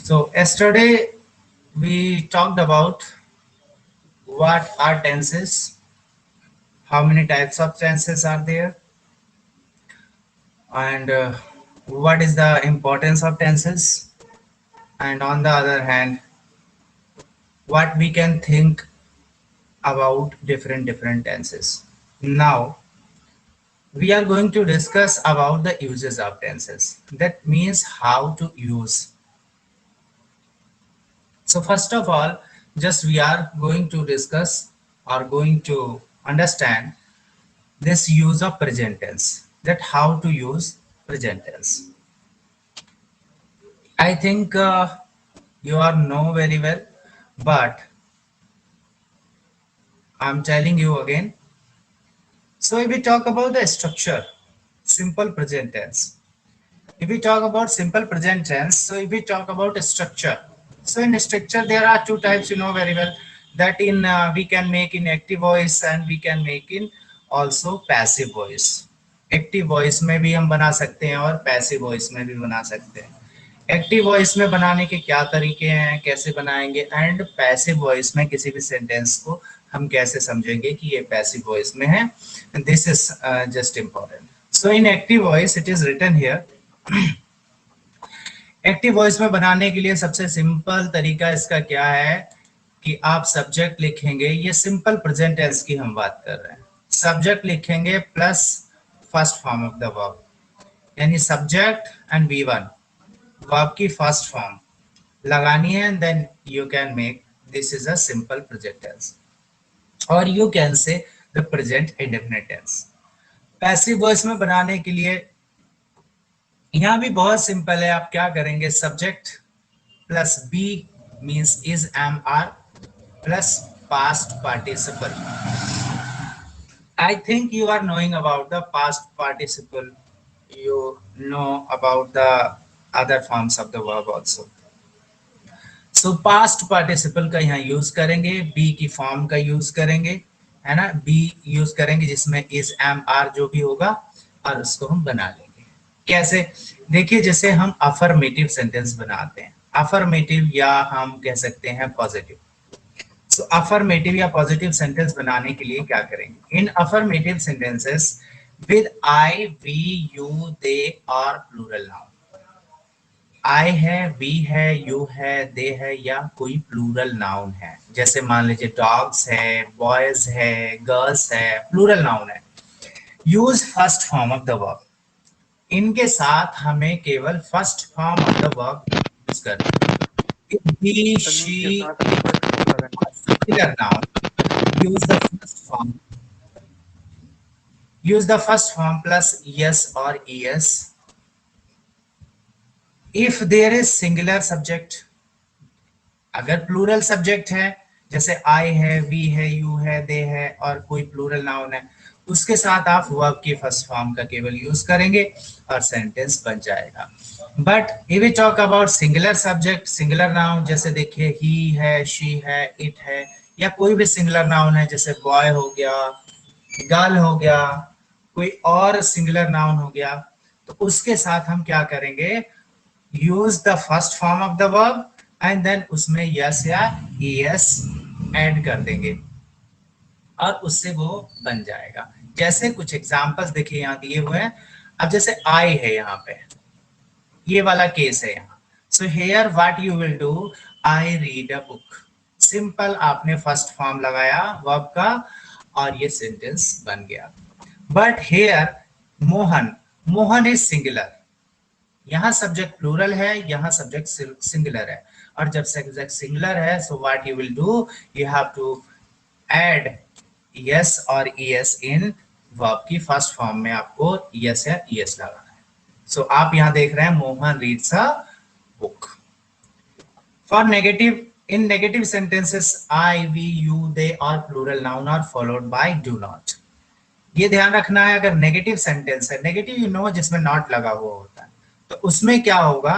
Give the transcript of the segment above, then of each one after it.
So yesterday we talked about what are tenses, how many types of tenses are there, and what is the importance of tenses, and on the other hand, what we can think about different tenses. Now we are going to discuss about the uses of tenses. That means how to use. So first of all, just we are going to discuss or going to understand this use of present tense, that how to use present tense. I think you are know very well, but I'm telling you again. So if we talk about the structure, simple present tense. If we talk about simple present tense, so if we talk about a structure, so in structure there are two types, you know very well, that in we can make in active voice and we can make in also passive voice. Active voice में भी हम बना सकते हैं और passive voice में भी बना सकते हैं. एक्टिव वॉइस में बनाने के क्या तरीके हैं, कैसे बनाएंगे, एंड पैसिव वॉइस में किसी भी सेंटेंस को हम कैसे समझेंगे कि ये पैसिव वॉइस में है. This is just important. So in active voice it is written here. Active voice में बनाने के लिए सबसे सिंपल तरीका इसका क्या है कि आप सब्जेक्ट लिखेंगे. ये सिंपल प्रेजेंट टेंस की हम बात कर रहे हैं. सब्जेक्ट लिखेंगे plus first form of the verb, यानी सब्जेक्ट एंड V1 वर्ब की फर्स्ट फॉर्म लगानी है, and then you can make this is a simple present tense, और you can say the present indefinite tense. Passive voice में बनाने के लिए यहां भी बहुत सिंपल है. आप क्या करेंगे, subject plus be means is am are plus past participle. I think you are knowing about the past participle. You know about the other forms of the verb also. So past participle का यहाँ use करेंगे, be की form का use करेंगे, है ना. be use करेंगे जिसमें is am are जो भी होगा, और उसको हम बना लेंगे. कैसे, देखिए जैसे हम अफर्मेटिव सेंटेंस बनाते हैं, अफर्मेटिव या हम कह सकते हैं पॉजिटिव. तो अफर्मेटिव या पॉजिटिव सेंटेंस बनाने के लिए क्या करेंगे, in affirmative sentences with I we you they और प्लूरल नाउन. आई है, वी है, यू है, दे है, या कोई प्लूरल नाउन है. जैसे मान लीजिए डॉग्स है, बॉयज है, गर्ल्स है, प्लूरल नाउन है. Use first form of the verb. इनके साथ हमें केवल first form of the verb use करना है. he, she, singular noun, use the first form. Use the first form plus yes or es. If there is singular subject, अगर plural subject है, जैसे I है, we है, you है, they है, और कोई plural noun है, उसके साथ आप verb की फर्स्ट फॉर्म का केवल यूज करेंगे और सेंटेंस बन जाएगा. But if we talk about singular subject, singular noun, जैसे देखिए he है, she है, it है, या कोई भी सिंगुलर नाउन है, जैसे बॉय हो गया, गर्ल हो गया, कोई और सिंगुलर नाउन हो गया, तो उसके साथ हम क्या करेंगे, use the first form of the verb and then उसमें यस या es ऐड कर देंगे और उससे वो बन जाएगा. जैसे कुछ एग्जांपल्स देखिए यहाँ दिए हुए हैं. अब जैसे आई है, यहाँ पे ये वाला केस है यहाँ. So here what you will do, I read a book. Simple, आपने फर्स्ट फॉर्म लगाया वर्ब का और ये सेंटेंस बन गया. But here Mohan, Mohan is singular. यहाँ सब्जेक्ट प्लूरल है, यहाँ सब्जेक्ट सिंगुलर है, और जब सब्जेक्ट सिंगुलर है so what you will do, you have to add s और es इन वर्ब की फर्स्ट फॉर्म में. आपको यस या es लगाना है. सो आप यहाँ देख रहे हैं Mohan reads a book. For negative, in negative sentences I, we, you, they और plural noun are followed by do not. ये ध्यान रखना है. अगर नेगेटिव सेंटेंस है, नेगेटिव यू नो जिसमें नॉट लगा हुआ होता है, तो उसमें क्या होगा,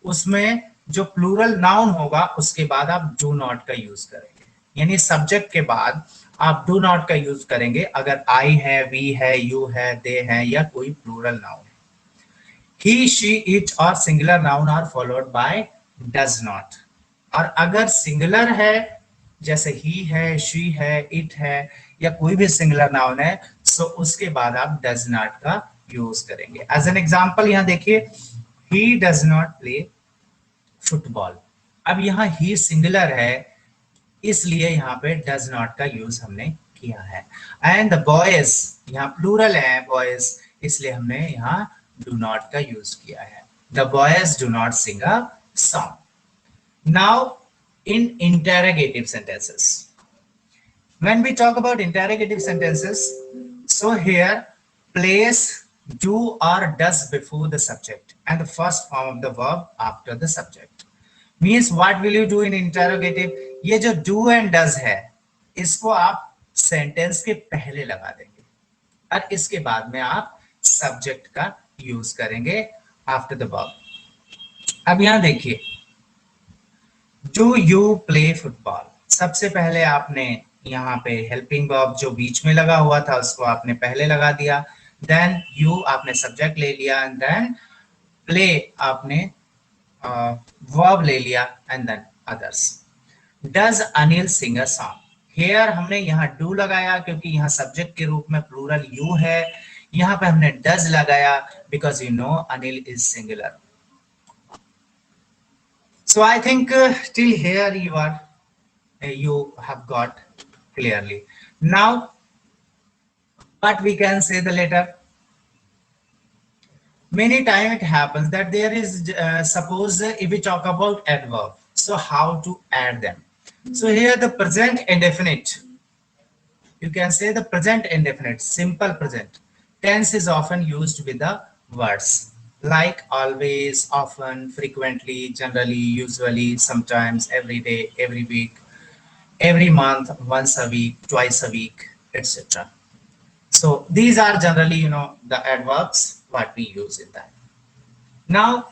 उसमें जो प्लूरल नाउन होगा उसके बाद आप डू नॉट का यूज करेंगे. यानी सब्जेक्ट के बाद आप डू नॉट का यूज करेंगे अगर आई है, वी है, यू है, दे है, या कोई प्लूरल नाउन है. ही, शी, इट और singular noun are followed by does not. और अगर सिंगुलर है, जैसे ही है, शी है, इट है, या कोई भी सिंगुलर नाउन है, सो उसके बाद आप डज नॉट का यूज करेंगे। एज एन एग्जांपल यहाँ देखिए, he does not play football. अब यहाँ ही सिंगुलर है, इसलिए यहाँ पे डज नॉट का यूज हमने किया है। एंड द बॉयज, यहाँ प्लूरल है बॉयज, इसलिए हमने यहाँ डू नॉट का यूज किया है। The boys do not sing a song. Now, in interrogative sentences, when we talk about interrogative sentences, so here place do or does before the subject and the first form of the verb after the subject. Means what will you do in interrogative? ये जो do and does है, इसको आप sentence के पहले लगा देंगे और इसके बाद में आप subject का use करेंगे after the verb. अब यहाँ देखिए, डू यू प्ले फुटबॉल, सबसे पहले आपने यहाँ पे हेल्पिंग वर्ब जो बीच में लगा हुआ था उसको आपने पहले लगा दिया, देन यू आपने सब्जेक्ट ले लिया, एंड देन प्ले आपने वर्ब ले लिया, and then others. Does Anil sing a song, here हमने यहाँ डू लगाया क्योंकि यहाँ सब्जेक्ट के रूप में प्लूरल यू है, यहाँ पे हमने डज लगाया because you know Anil is singular. So I think till here you have got clearly. Now, what we can say the later. Many times it happens that there is suppose if we talk about adverb, so how to add them. So here the present indefinite. You can say the present indefinite, simple present tense is often used with the words like always, often, frequently, generally, usually, sometimes, every day, every week, every month, once a week, twice a week, etc. So these are generally, the adverbs what we use in that. Now,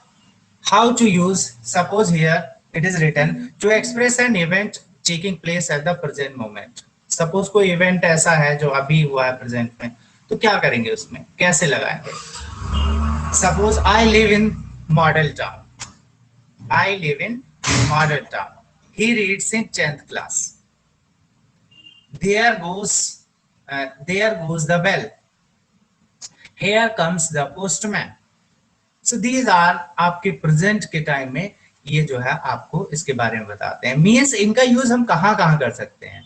how to use? Suppose here it is written to express an event taking place at the present moment. Suppose कोई event ऐसा है जो अभी हुआ है present में, तो क्या करेंगे उसमें, कैसे लगाएंगे? Suppose I live in model town. I live in model town. He reads in 10th class. There goes the bell. Here comes the postman. So these are आपके present के time में ये जो है आपको इसके बारे में बताते हैं। Means इनका यूज हम कहाँ कर सकते हैं?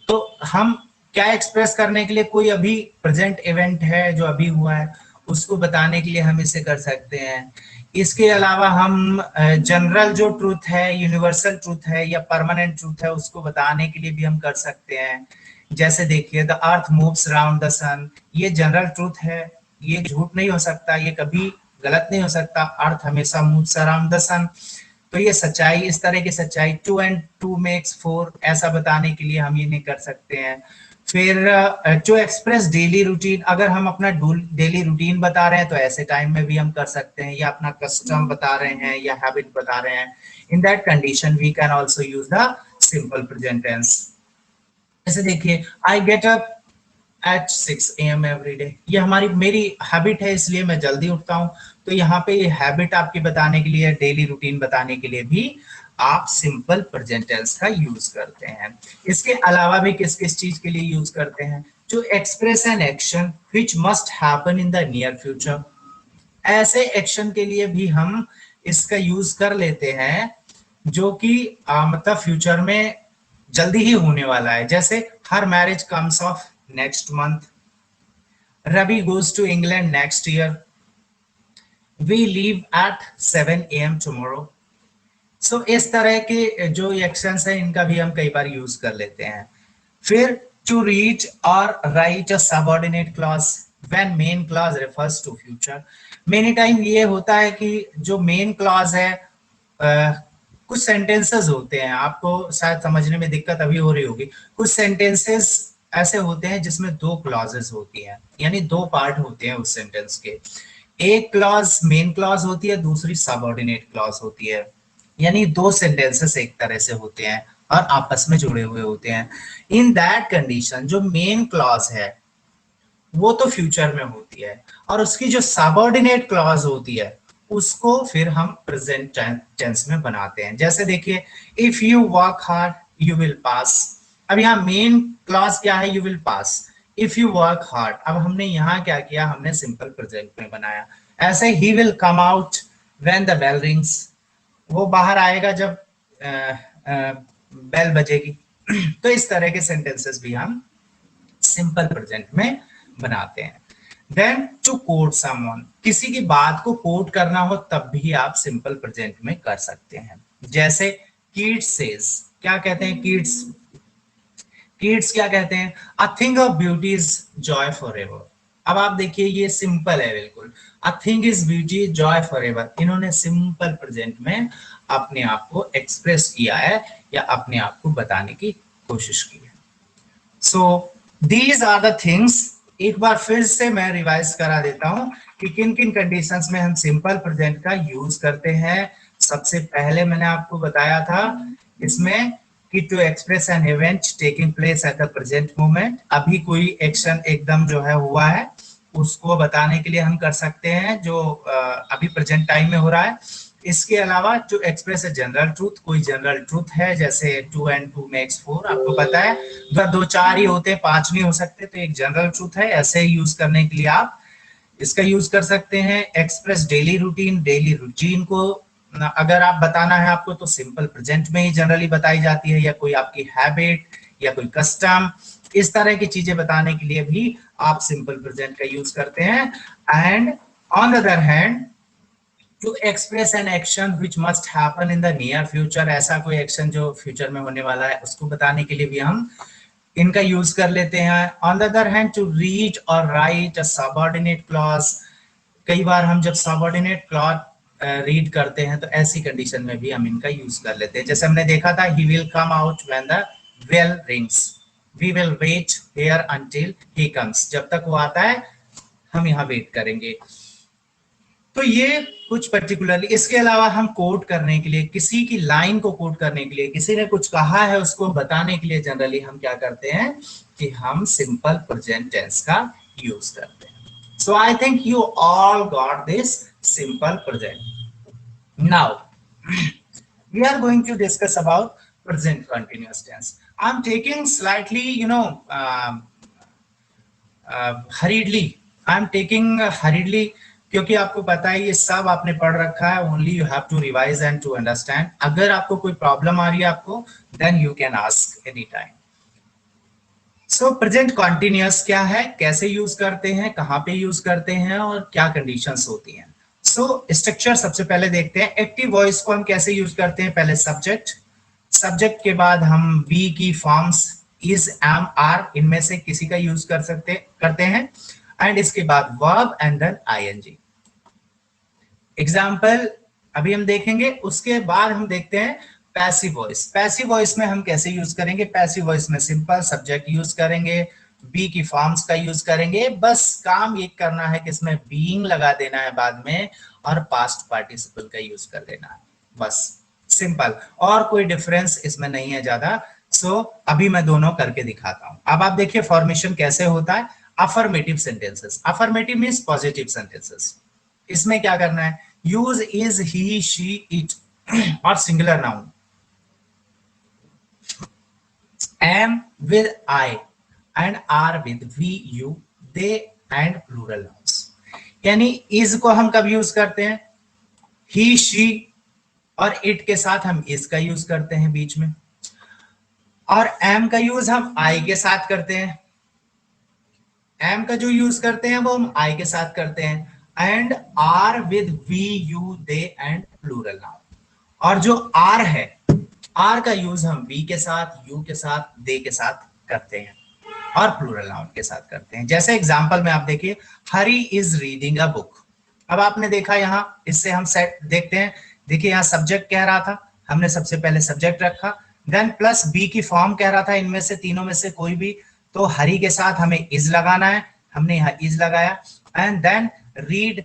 तो हम क्या एक्सप्रेस करने के लिए, कोई अभी प्रेजेंट इवेंट है जो अभी हुआ है उसको बताने के लिए हम इसे कर सकते हैं। इसके अलावा हम जनरल जो ट्रूथ है, यूनिवर्सल ट्रूथ है या परमानेंट ट्रूथ है उसको बताने के लिए भी हम कर सकते हैं। जैसे देखिए the earth moves around the sun, ये जनरल ट्रूथ है, ये झूठ नहीं हो सकता, ये कभी गलत नहीं हो सकता, अर्थ हमेशा मूव्स अराउंड द सन। तो ये सच्चाई, इस तरह की सच्चाई 2 and 2 makes 4 ऐसा बताने के लिए हम ये नहीं कर सकते हैं। फिर जो एक्सप्रेस डेली रूटीन, अगर हम अपना डेली रूटीन बता रहे हैं तो ऐसे टाइम में भी हम कर सकते हैं, या अपना कस्टम बता रहे हैं या हैबिट बता रहे हैं, in that condition we can also use the simple present tense. जैसे देखिए I get up at 6 AM every day, ये मेरी हैबिट है इसलिए मैं जल्दी उठता हूँ। तो यहाँ पे ये हैबिट आपकी बताने के लिए, डेली रूटीन बताने के लिए भी आप सिंपल प्रेजेंट टेंस का यूज करते हैं। इसके अलावा भी किस किस चीज के लिए यूज करते हैं? To express an action which must happen in the near future, ऐसे एक्शन के लिए भी हम इसका यूज कर लेते हैं जो कि मतलब फ्यूचर में जल्दी ही होने वाला है। जैसे हर marriage comes of next month, Ravi goes to England next year, we leave at 7 AM tomorrow. So इस तरह के जो एक्शंस है इनका भी हम कई बार यूज कर लेते हैं। फिर to reach or write a subordinate clause when main clause refers to future. Many time ये होता है कि जो मेन क्लॉज है, कुछ सेंटेंसेस होते हैं, आपको शायद समझने में दिक्कत अभी हो रही होगी, कुछ सेंटेंसेस ऐसे होते हैं जिसमें 2 क्लॉजेस होती हैं, यानी 2 पार्ट होते हैं उस सेंटेंस के। एक क्लॉज मेन क्लॉज होती है, दूसरी सबऑर्डिनेट क्लॉज होती है, यानी 2 सेंटेंसेस एक तरह से होते हैं और आपस में जुड़े हुए होते हैं। इन दैट कंडीशन जो मेन क्लॉज है वो तो फ्यूचर में होती है, और उसकी जो सबऑर्डिनेट क्लॉज होती है उसको फिर हम प्रेजेंट टेंस में बनाते हैं। जैसे देखिए, if you work hard you will pass. अब यहाँ मेन क्लॉज क्या है, you will pass. If you work hard, अब हमने यहाँ क्या किया, हमने सिंपल प्रेजेंट में बनाया। ऐसे ही will come out when the bell rings, वो बाहर आएगा जब बेल बजेगी। तो इस तरह के सेंटेंसेस भी हम सिंपल प्रेजेंट में बनाते हैं। देन टू कोट समवन, किसी की बात को कोट करना हो तब भी आप सिंपल प्रेजेंट में कर सकते हैं। जैसे किड्स सेज, क्या कहते हैं किड्स, किड्स क्या कहते हैं, a thing of beauty is Joy for ever. अब आप देखिए ये सिंपल है बिल्कुल, a thing is beauty Joy for ever. इन्होंने सिंपल प्रेजेंट में अपने आप को एक्सप्रेस किया है या अपने आप को बताने की कोशिश की है। So these are the things. एक बार फिर से मैं रिवाइज करा देता हूं कि किन किन कंडीशंस में हम सिंपल प्रेजेंट का यूज करते हैं। सबसे पहले मैंने आपको बताया था इसमें कि to express an event taking place at the present moment, अभी कोई एक्शन एकदम जो है हुआ है उसको बताने के लिए हम कर सकते हैं जो अभी प्रेजेंट टाइम में हो रहा है। इसके अलावा to express a general truth, कोई जनरल ट्रूथ है जैसे 2 and 2 makes 4, आपको पता है अगर 2 4 ही होते 5 नहीं हो सकते, तो एक जनरल ट्रूथ है, ऐसे यूज करने के लिए आप इसका यूज कर सकते हैं। Express daily routine, daily routine को अगर आप बताना है आपको तो सिंपल प्रेजेंट में ही जनरली बताई जाती है, या कोई आपकी हैबिट या कोई कस्टम, इस तरह की चीजें बताने के लिए भी आप सिंपल प्रेजेंट का यूज करते हैं। And on the other hand to express an action which must happen in the near future, ऐसा कोई एक्शन जो फ्यूचर में होने वाला है उसको बताने के लिए भी हम इनका यूज कर लेते हैं। On the other hand to read or write a subordinate clause, कई बार हम जब सबऑर्डिनेट क्लॉज रीड करते हैं तो ऐसी कंडीशन में भी हम इनका यूज कर लेते हैं। जैसे हमने देखा था, he will come out when the bell rings, we will wait here until he comes, जब तक वो आता है हम यहाँ वेट करेंगे। तो ये कुछ पर्टिकुलरली, इसके अलावा हम कोट करने के लिए, किसी की लाइन को कोट करने के लिए, किसी ने कुछ कहा है उसको बताने के लिए जनरली हम क्या करते हैं कि हम सिंपल प्रेजेंट टेंस का यूज करते हैं। So I think you all got this simple present. Now we are going to discuss about present continuous tense. I'm taking slightly hurriedly, I'm taking hurriedly क्योंकि आपको पता है ये सब आपने पढ़ रखा है, only you have to revise and to understand. अगर आपको कोई प्रॉब्लम आ रही है आपको, then you can ask any time. So present continuous क्या है, कैसे यूज करते हैं, कहाँ पे यूज करते हैं और क्या कंडीशंस होती हैं। सो स्ट्रक्चर सबसे पहले देखते हैं। एक्टिव वॉइस को हम कैसे यूज करते हैं, पहले सब्जेक्ट, सब्जेक्ट के बाद हम वी की फॉर्म्स इज, एम, आर, इनमें से किसी का यूज करते हैं, एंड इसके बाद verb and then I N G. Example अभी हम देखेंगे, उसके बाद हम देखते हैं पैसिव वॉइस। पैसिव वॉइस में हम कैसे यूज करेंगे, पैसिव वॉइस में सिंपल सब्जेक्ट यूज करेंगे, बी की फॉर्म्स का यूज करेंगे, बस काम ये करना है कि इसमें बीइंग लगा देना है बाद में और पास्ट पार्टिसिपल का यूज कर देना है, बस सिंपल, और कोई डिफरेंस इसमें नहीं है ज्यादा। सो अभी मैं दोनों करके दिखाता हूं। अब आप देखिए फॉर्मेशन कैसे होता है। Affirmative sentences, affirmative means positive sentences. इसमें क्या करना है, use is, he, she, it और singular noun, am with I and are with we, you, they and plural nouns. यानी इज को हम कब यूज करते हैं, ही, शी और इट के साथ हम इज का यूज करते हैं बीच में, और एम का यूज हम आई के साथ करते हैं, एम का जो यूज करते हैं वो हम आई के साथ करते हैं, and are with we, you, they and plural noun. और जो आर है, आर का यूज हम वी के साथ, यू के साथ, दे के साथ करते हैं और प्लूरल नाउन के साथ करते हैं। जैसे एग्जांपल में आप देखिए, हरी इज रीडिंग अ बुक। अब आपने देखा यहां, इससे हम सेट देखते हैं, देखिए यहां सब्जेक्ट कह रहा था, हमने सबसे पहले सब्जेक्ट रखा, देन प्लस बी की फॉर्म कह रहा था, इनमें से तीनों में से कोई भी, तो हरी के साथ हमें इज लगाना है, हमने यहाँ इज लगाया, एंड देन रीड,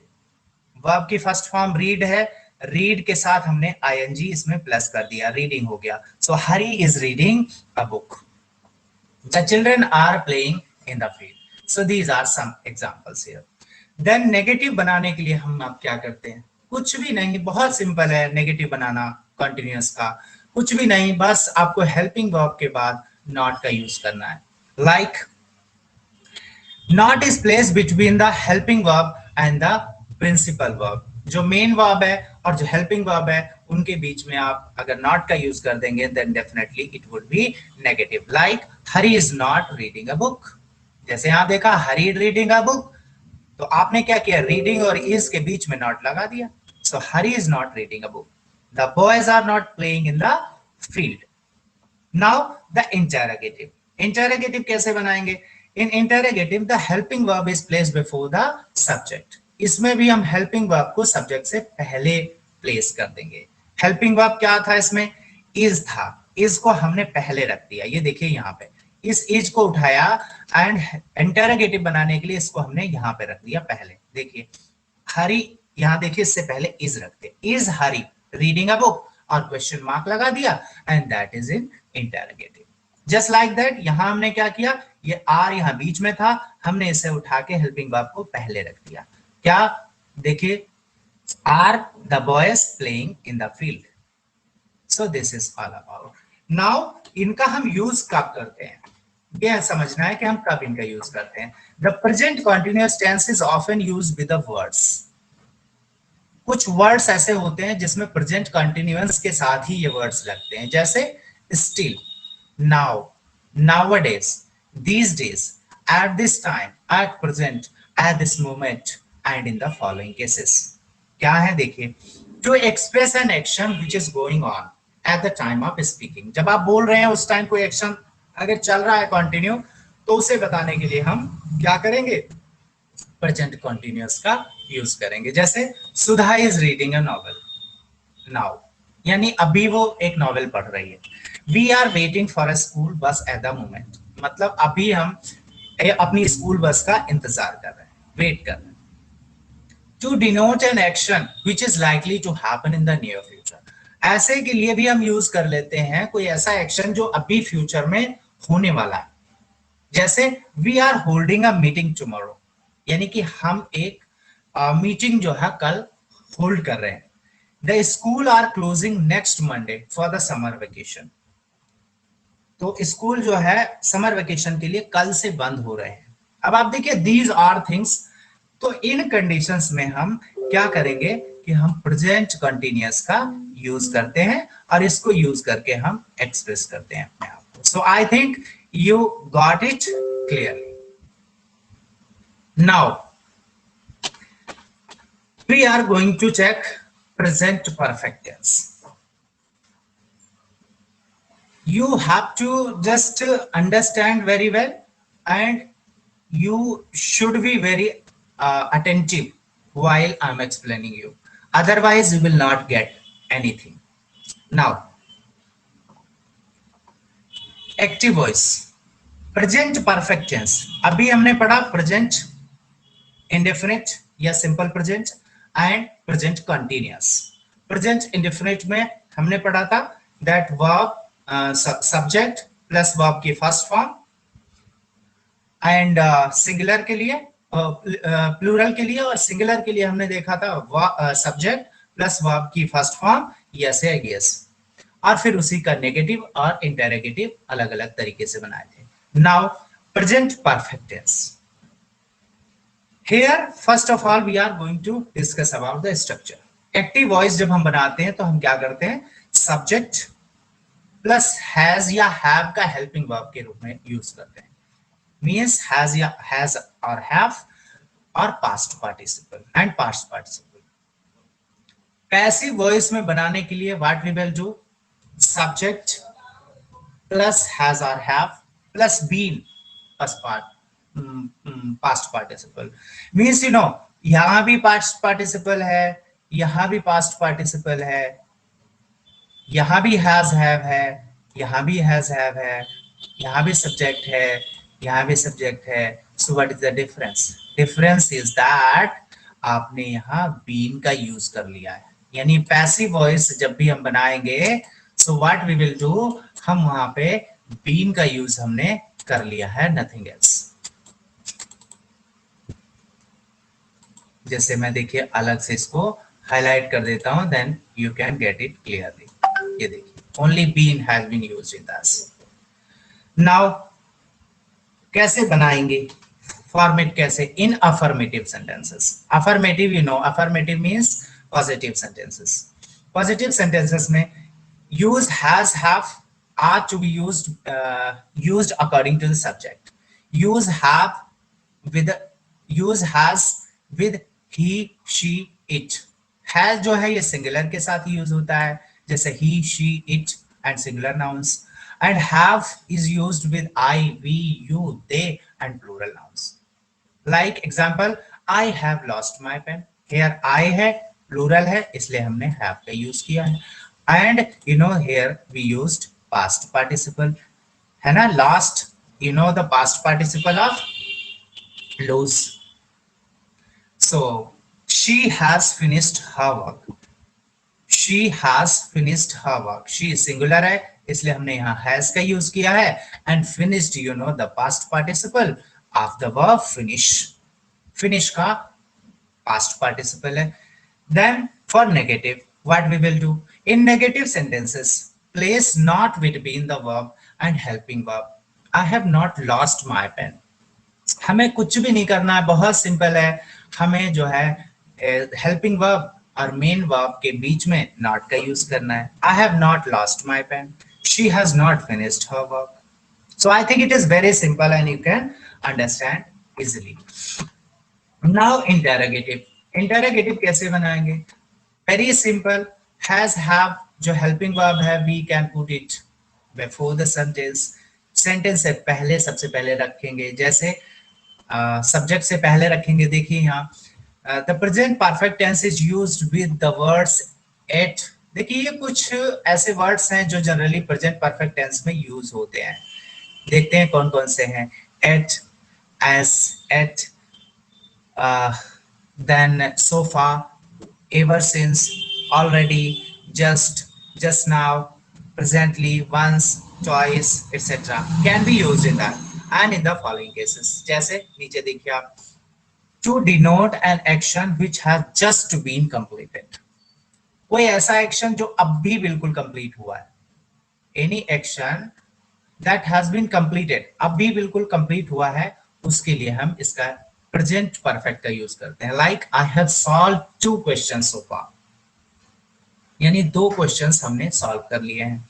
वर्ब की फर्स्ट फॉर्म रीड है, रीड के साथ हमने आईएनजी इसमें प्लस कर दिया, रीडिंग हो गया। So Hari is reading a book, the children are playing in the field. So these are some examples here. Then negative बनाने के लिए हम अब क्या करते हैं, कुछ भी नहीं, बहुत सिंपल है नेगेटिव बनाना कॉन्टिन्यूअस का, कुछ भी नहीं, बस आपको हेल्पिंग वर्ब के बाद नॉट का यूज करना है। Like not is place between the helping verb and the principal verb. जो मेन वर्ब है और जो हेल्पिंग वर्ब है उनके बीच में आप अगर नॉट का यूज कर देंगे then definitely it would be negative. Like Hari is not reading a book. जैसे यहां देखा हरी रीडिंग अ बुक, तो आपने क्या किया, रीडिंग और इज के बीच में नॉट लगा दिया। So Hari is not reading a book, the boys are not playing in the field. Now the interrogative, interrogative कैसे बनाएंगे? In interrogative the helping verb is placed before the subject. इसमें भी हम हेल्पिंग वर्ब को subject से पहले place कर देंगे। हेल्पिंग वर्ब क्या था इसमें? इज था, इज को हमने पहले रख दिया। ये देखिए यहाँ पे इस इज को उठाया एंड इंटेरोगेटिव बनाने के लिए इसको हमने यहाँ पे रख दिया पहले। देखिए हरी, यहाँ देखिए इससे पहले इज रखते, is Hari reading a book और क्वेश्चन मार्क लगा दिया and that is in interrogative. Just like that यहां हमने क्या किया, ये आर यहां बीच में था, हमने इसे उठा के हेल्पिंग वर्ब को पहले रख दिया। क्या देखिए, are the boys playing in the field. So this is all about. Now इनका हम यूज कब करते हैं, यह समझना है कि हम कब इनका यूज करते हैं। The present continuous tense is often used with the words. कुछ वर्ड्स ऐसे होते हैं जिसमें प्रेजेंट कंटिन्यूअस के साथ ही ये वर्ड्स लगते हैं, जैसे still, now, nowadays, these days, at this time, at present, at this moment and in the following cases. क्या है देखिए, to express an action which is going on at the time of speaking. जब आप बोल रहे हैं उस time कोई एक्शन अगर चल रहा है कंटिन्यू, तो उसे बताने के लिए हम क्या करेंगे, प्रेजेंट कंटिन्यूअस का यूज करेंगे। जैसे Sudha is reading a novel now, यानी अभी वो एक नॉवेल पढ़ रही है। We are waiting for a school bus at the moment, मतलब अभी हम अपनी स्कूल बस का इंतजार कर रहे हैं, वेट कर रहे हैं। To denote an action which is likely to happen in the near future. ऐसे के लिए भी हम यूज कर लेते हैं कोई ऐसा एक्शन जो अभी फ्यूचर में होने वाला है। जैसे we are holding a meeting tomorrow, यानी कि हम एक मीटिंग जो है कल होल्ड कर रहे हैं। The school are closing next Monday for the summer vacation. तो स्कूल जो है समर वेकेशन के लिए कल से बंद हो रहे हैं। अब आप देखिए दीज आर थिंग्स, तो इन कंडीशंस में हम क्या करेंगे कि हम प्रेजेंट कंटिन्यूअस का यूज करते हैं और इसको यूज करके हम एक्सप्रेस करते हैं अपने आप को। So I think you got it clearly. Now we are going to check present perfect tense. You have to just understand very well and you should be very attentive while I'm explaining you, otherwise you will not get anything. Now active voice, present perfect tense. अभी हमने पढ़ा present indefinite या simple present and present continuous. Present indefinite में हमने पढ़ा था that verb subject plus verb की first form, and singular के लिए प्लूरल के लिए और सिंगुलर के लिए हमने देखा था सब्जेक्ट प्लस वर्ब की फर्स्ट फॉर्म यस या यस, और फिर उसी का नेगेटिव और इंटेरोगेटिव अलग अलग तरीके से बनाए थे। Now present perfect tense, here first of all we are going to discuss about the structure. Active voice जब हम बनाते हैं तो हम क्या करते हैं, सब्जेक्ट प्लस हैज या हैव का हेल्पिंग वर्ब के रूप में यूज करते हैं। मीन्स हैज या हैज और हैव और past participle and past participle. Passive voice में बनाने के लिए what we will do, subject plus has or have plus been as past participle, means you know यहां भी past participle है, यहां भी past participle है, यहां भी has have है, यहां भी has have है, यहां भी subject है, यहां भी subject है। so what is the difference? difference is that आपने यहां been का यूज कर लिया है, यानी पैसिव वॉइस जब भी हम बनाएंगे so what we will do, हम वहां पे been का यूज हमने कर लिया है, nothing else। जैसे मैं देखिए अलग से इसको हाईलाइट कर देता हूं, then you can get it clearly. ये देखिए, only been has been used in this. Now कैसे बनाएंगे फॉर्मेट, कैसे in affirmative sentences. Affirmative, you know affirmative means positive sentences. Positive sentences में use has have are to be used according to the subject. Use have with use has with he she it. has जो है ये singular के साथ use होता है, जैसे he she it and singular nouns. And have is used with I we you they and plural nouns. Like example, I have lost my pen. Here I है, plural है, इसलिए हमने have का यूज किया है। And you know here we used past participle, है ना। last, you know the past participle of lose. So she has finished her work. She has finished her work. She singular है, इसलिए हमने यहाँ has का use किया है। And finished, you know the past participle of the verb finish. Finish का past participle है। Then for negative, what we will do? In negative sentences, place not between the verb and helping verb. I have not lost my pen. हमें कुछ भी नहीं करना है, बहुत simple है। हमें जो है हेल्पिंग वर्ब और मेन वर्ब के बीच में नॉट का यूज करना है। I have not lost my pen. She has not finished her work. So I think it is very simple and you can understand easily. Now interrogative. Interrogative कैसे बनाएंगे? Very simple. Has have जो helping verb है, we can put it before the sentence. Sentence से पहले सबसे पहले रखेंगे, जैसे subject से पहले रखेंगे। देखिए यहाँ the present perfect tense is used with the words at. देखिए ये कुछ ऐसे words हैं जो generally present perfect tense में use होते हैं। देखते हैं कौन कौन से हैं। At, as, at, then so far, ever since, already, just now, presently, once, twice, etc. can be used in that and in the following cases. जैसे नीचे देखिए आप, to denote an action which has just been completed. कोई ऐसा action जो अब भी बिल्कुल कंप्लीट हुआ है। Any action that has been completed, अब भी बिल्कुल कंप्लीट हुआ है, उसके लिए हम इसका प्रेजेंट परफेक्ट का यूज करते हैं। Like I have solve 2 questions so far, यानी 2 क्वेश्चंस हमने सॉल्व कर लिए हैं।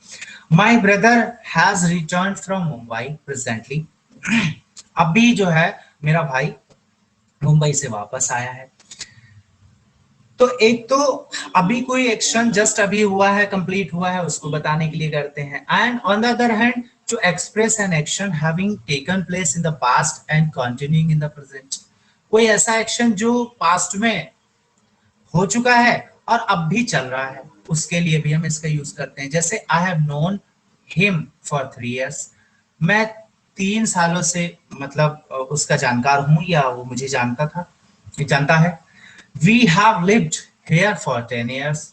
My brother has returned from Mumbai presently. अभी जो है मेरा भाई मुंबई से वापस आया है। तो एक तो अभी कोई एक्शन जस्ट अभी हुआ है, कंप्लीट हुआ है, उसको बताने के लिए करते हैं। And on the other hand to express an action having taken place in the past and continuing in the present. कोई ऐसा एक्शन जो पास्ट में हो चुका है और अब भी चल रहा है, उसके लिए भी हम इसका यूज करते हैं। जैसे I have known him for 3 years. मैं 3 सालों से मतलब उसका जानकार हूं, या वो मुझे जानता है। We have lived here for 10 years.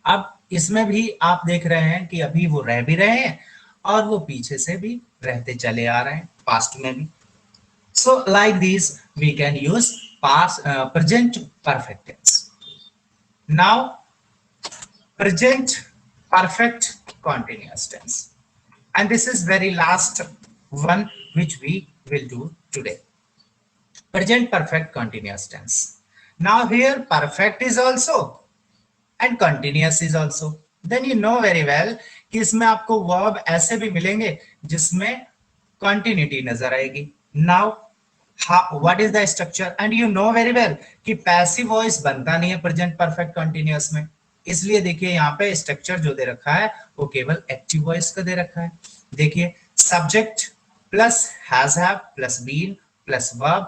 अब इसमें भी आप देख रहे हैं कि अभी वो रह भी रहे हैं और वो पीछे से भी रहते चले आ रहे हैं, पास्ट में भी। So like this we can use past present perfect tense. Now present perfect continuous tense, and this is very last one which we will do today. Present perfect continuous tense. Now here perfect is also and continuous is also. Then you know very well कि इसमें आपको verb ऐसे भी मिलेंगे जिसमें continuity नजर आएगी। Now what is the structure, and you know very well कि passive voice बनता नहीं है present perfect continuous में, इसलिए देखिए यहाँ पे स्ट्रक्चर जो दे रखा है वो केवल एक्टिव वॉइस का दे रखा है। देखिए subject plus has have plus been plus verb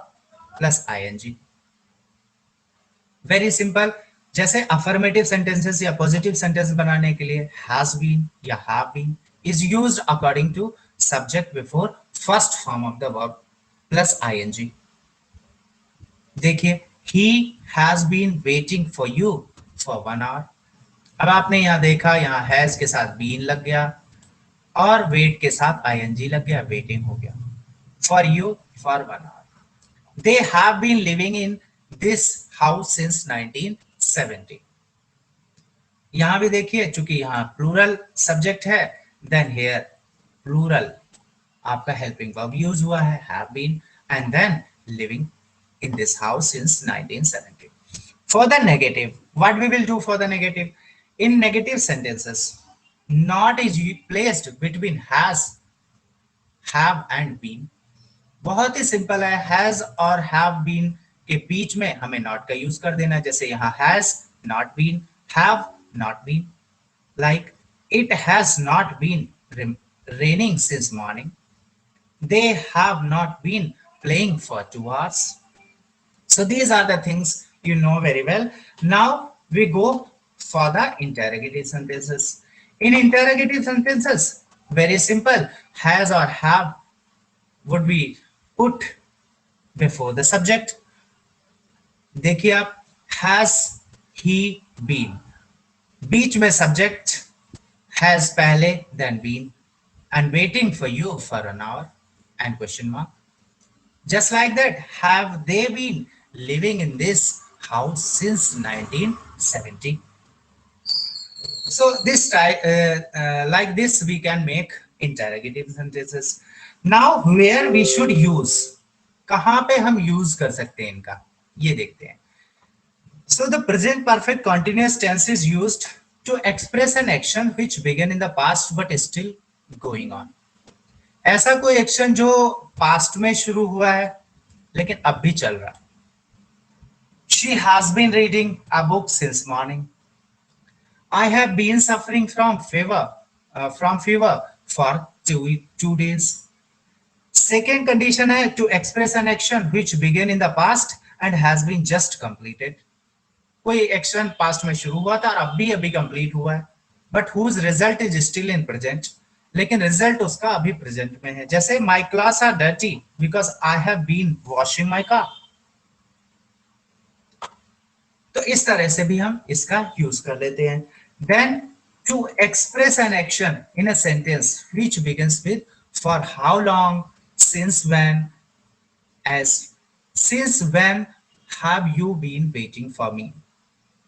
plus ING. Very simple. जैसे अफर्मेटिव सेंटेंसेस या पॉजिटिव सेंटेंस बनाने के लिए हैज बीन या have been is used according to subject before first form of the verb plus ING. देखिए he has been waiting for you for 1 hour। अब आपने यहाँ देखा, यहाँ हैज के साथ बीन लग गया और वेट के साथ आईएनजी लग गया, वेटिंग हो गया। For you for 1 hour। They have been living in this house since 19 1970। यहां भी देखिए, चूंकि यहाँ प्लूरल सब्जेक्ट है, देन हियर प्लूरल आपका हेल्पिंग वर्ब यूज हुआ है, have been, and then living in this house since 1970. For the negative, what we will do for the negative? In negative sentences, not is placed between has, have and been. बहुत ही simple है, has और have been के बीच में हमें not का use कर देना, जैसे यहाँ has not been, have not been, like it has not been raining since morning, they have not been playing for 2 hours. So these are the things you know very well. Now we go for the interrogative sentences. In interrogative sentences, very simple, has or have would be put before the subject. देखिए आप, has he been, बीच में subject, has पहले, then been, and waiting for you for an hour, and question mark. Just like that, have they been living in this house since 1970? So this like this we can make interrogative sentences. Now where we should use, कहां पे हम use कर सकते हैं इनका, ये देखते हैं. So the present perfect continuous tense is used to express an action which began in the past but is still going on. ऐसा कोई एक्शन जो पास्ट में शुरू हुआ है लेकिन अब भी चल रहा. She has been reading a book since morning. I have been suffering from fever for two days. Second condition है to express an action which began in the past and has been just completed. कोई action past में शुरू हुआ था और अभी complete हुआ है, but whose result is still in present. लेकिन रिजल्ट उसका अभी प्रेजेंट में है, जैसे my class are dirty because I have been washing my car. तो इस तरह से भी हम इसका यूज कर लेते हैं. Then to express an action in a sentence which begins with for how long, since when, as since when have you been waiting for me.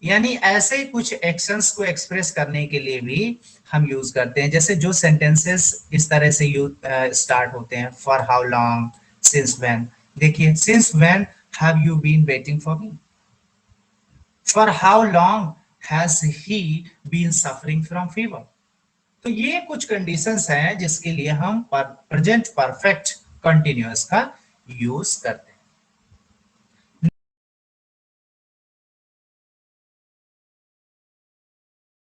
यानी ऐसे कुछ एक्शंस को एक्सप्रेस करने के लिए भी हम यूज करते हैं, जैसे जो सेंटेंसेस इस तरह से स्टार्ट होते हैं, for how long, since when. देखिए, since when have you been waiting for me, for how long has he been suffering from fever. तो ये कुछ कंडीशंस हैं जिसके लिए हम प्रेजेंट परफेक्ट कंटिन्यूअस का यूज करते हैं.